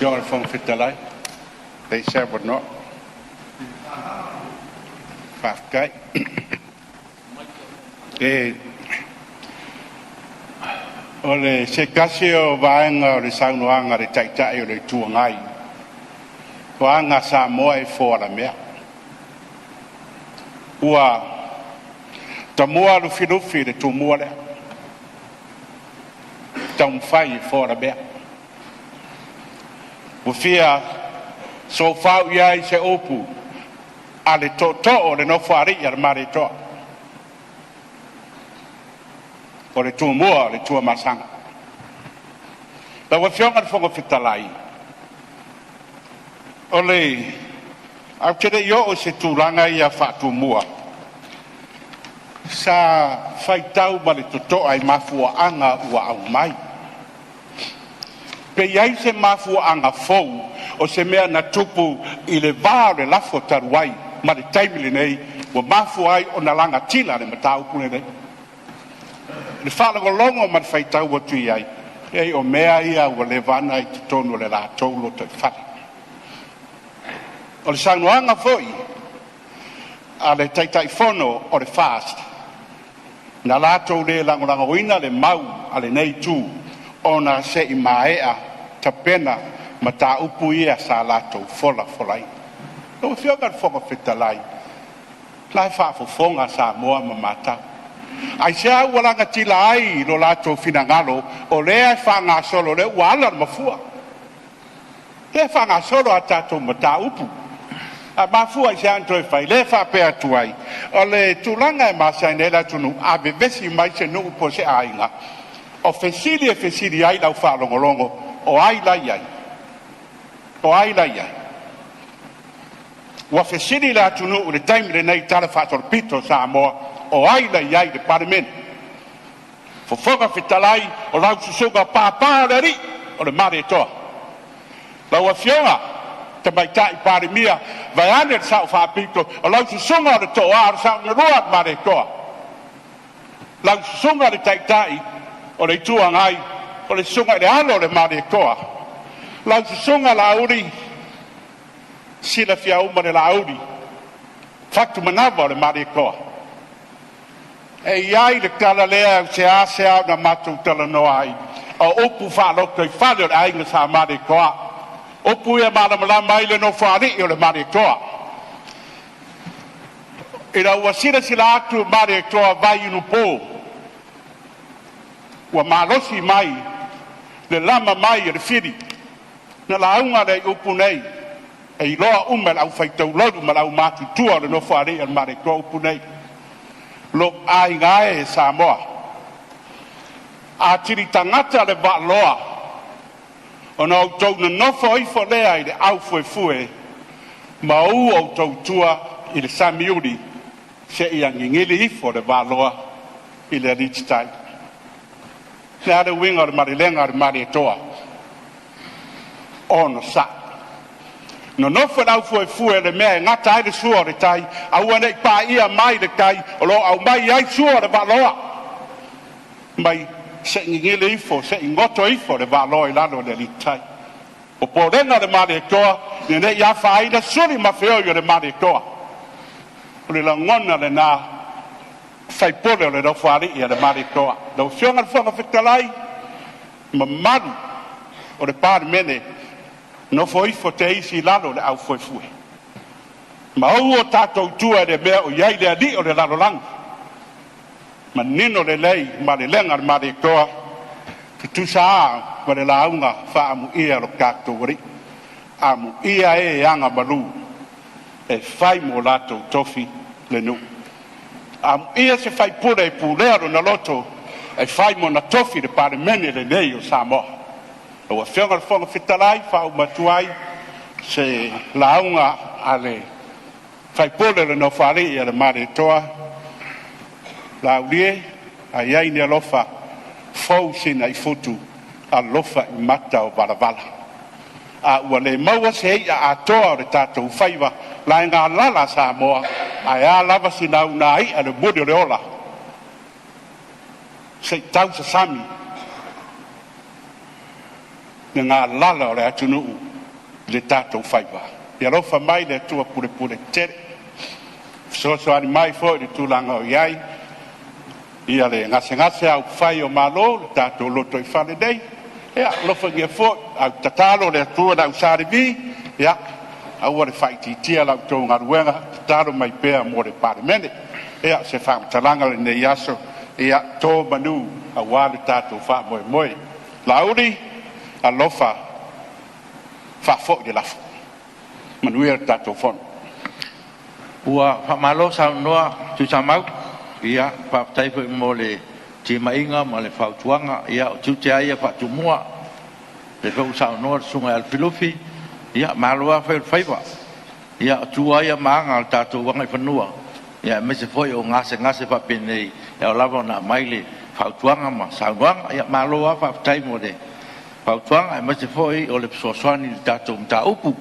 Your phone fit the light. They said would not. Five guy. Ole se kasi o vaenga o le saunoanga le taitai o le tuangai. Koanga Samoa e fōra mea. Ua tamua lufi le tumua le. Taumwhai e fōra mea. Ufia so whau iai se opu a le to le no whari ar mare toa. O le tumua, le tua masanga. La wafionga fonga fitalai. O le, au tere yo o se tūranga ia whātumua. Sa whaitau ma le totoa ai mafua anga ua au mai. Pe iai se mafua anga fou, o se mea na tupu i le vā le lafo taruai, ma le taimile nei, wa mafua ai o na langa tila le matau kune nei. Le whalangolongo ma le whaitau wa tui ai, ei o mea ia ua le vana i te tonu le la taulo te whare. O le saunoanga foi, a le taitai fono o le fast, na lātou le langolanga wina le mau a le nei tū, o na se i maea ta pena ma ta upu ia sa lātou folai. Lo whionga whonga whitalai, lai whaafofonga sa moa ma mātau. Ai sea walanga tila ai lo lātou finangalo, o lea whanga solo le wala mafua. Lea whanga solo a tātou ma ta upu. A mafua i se antoi whai, le whapea tuai. O le tūlanga e masai nela tunu, a bevesi mai se nuu po se ainga. O fesili ai lau whalongolongo, o ai lai ai. O ai lai ai. Wa fesili la tunu, le taimile nei tala whator pito Samoa, o ai lai ai le parliament. Fofoga fitalai, o lau susuga pāpā ri, o le mare toa. Lau a fionga, te mai tai parimia, vai ane le sao whapito, o lau susunga le toa, o sao ngerua mare toa. Lau susunga le taitai, o le tuangai, o le sunga le alo le mare toa. Lau susunga la uri, sila fia uma le la uri, faktu manava o le mare toa. E iai le tala lea se asea na matu tala noa ai. O upu whanoko i whale o le ainga sa mare toa. Opu ia malama ai le no whari o le mare toa. I la ua sila atu mare toa vai inu pō. Ua malosi mai, le lama mai o le whiri. Na launga le upu nei. E i loa ume lau whaitau loru ma lau matu tua le no whari o le mare toa upu nei. Lo ai ngae Samoa. A tiri tangata le ba loa. Ona o tau na nofo ifo lea i le au fue ma u o tau tua i le samiuri se i angingili ifo le waloa i le richitai. Ne are winga o le marilenga o le mari toa. Ono sa. No nofo le au fue le mea ngata ai le sua le tai, au ane i pā ia mai le tai, o lo au mai ai sua le waloa. Mai se ngile ifo, se ngoto ifo le valo i lalo le litai. O porena le mare toa, ne ia faida suri mafeo yo le mare toa. O le langona le na fai pole o le no fari i le mare toa. Le fionga fonga fitalai, mamaru o le pari mene, no fo ifo te isi lalo le au fue. Ma o tatou tua le mea o iai le ali o le lalo langu. Ma nino le lei, ma le lenga ma le toa, ki tu saa, ma le launga, wha amu ia lo kātori. Amu ia e anga malu, e whai mo lato tofi le nu. Amu ia se whai pura e pulero na loto, e whai mo na tofi le pare mene le nei o Samoa. O wa whionga le whonga fitalai, wha u matuai, se launga a le whai pura le no whare ia le ma le toa, la ulie a iai ni alofa fau sina i fotu a lofa i mata o valavala. A ua le maua se hei a atoa o le tātou whaiva la ngā lala Samoa a ea lava sina una ai a le bodi o le ola. Se tau sa sami ni ngā lala o le atunuu le tātou whaiwa. Ia rofa mai le tua pure pure tere. So ani mai fo le tūlanga o iai. Ia le ngase au whai o Maulolo, le tātou loto I whale nei. Ia rofa ngia fo, au tatalo le atua na usare vi. Ia, au le whai titia lau tō ngaruenga, tatalo mai pēa mo le pare mene. Ia se whamatalanga le nei aso. Ia tō manu a wale tātou wha moe moe. Lauri, a lofa, wha fo I lafo. Manuia le tātou whono. Ua whamalo sa noa tu samau. Ia whaaptaipu mo le tima inga mo le whautuanga. Ia o tute aia whaatumua. Le whau sa noa sunga alfilufi. Ia maloa whaiwa. Ia o tua aia maanga al tātou wangai whanua. Ia me se foi o ngase whapene. Ia o lava na maile whautuanga ma sauanga. Ia maloa whaaptai mo le whautuanga. Ia me se foi o le psoaswani tātou mta upu.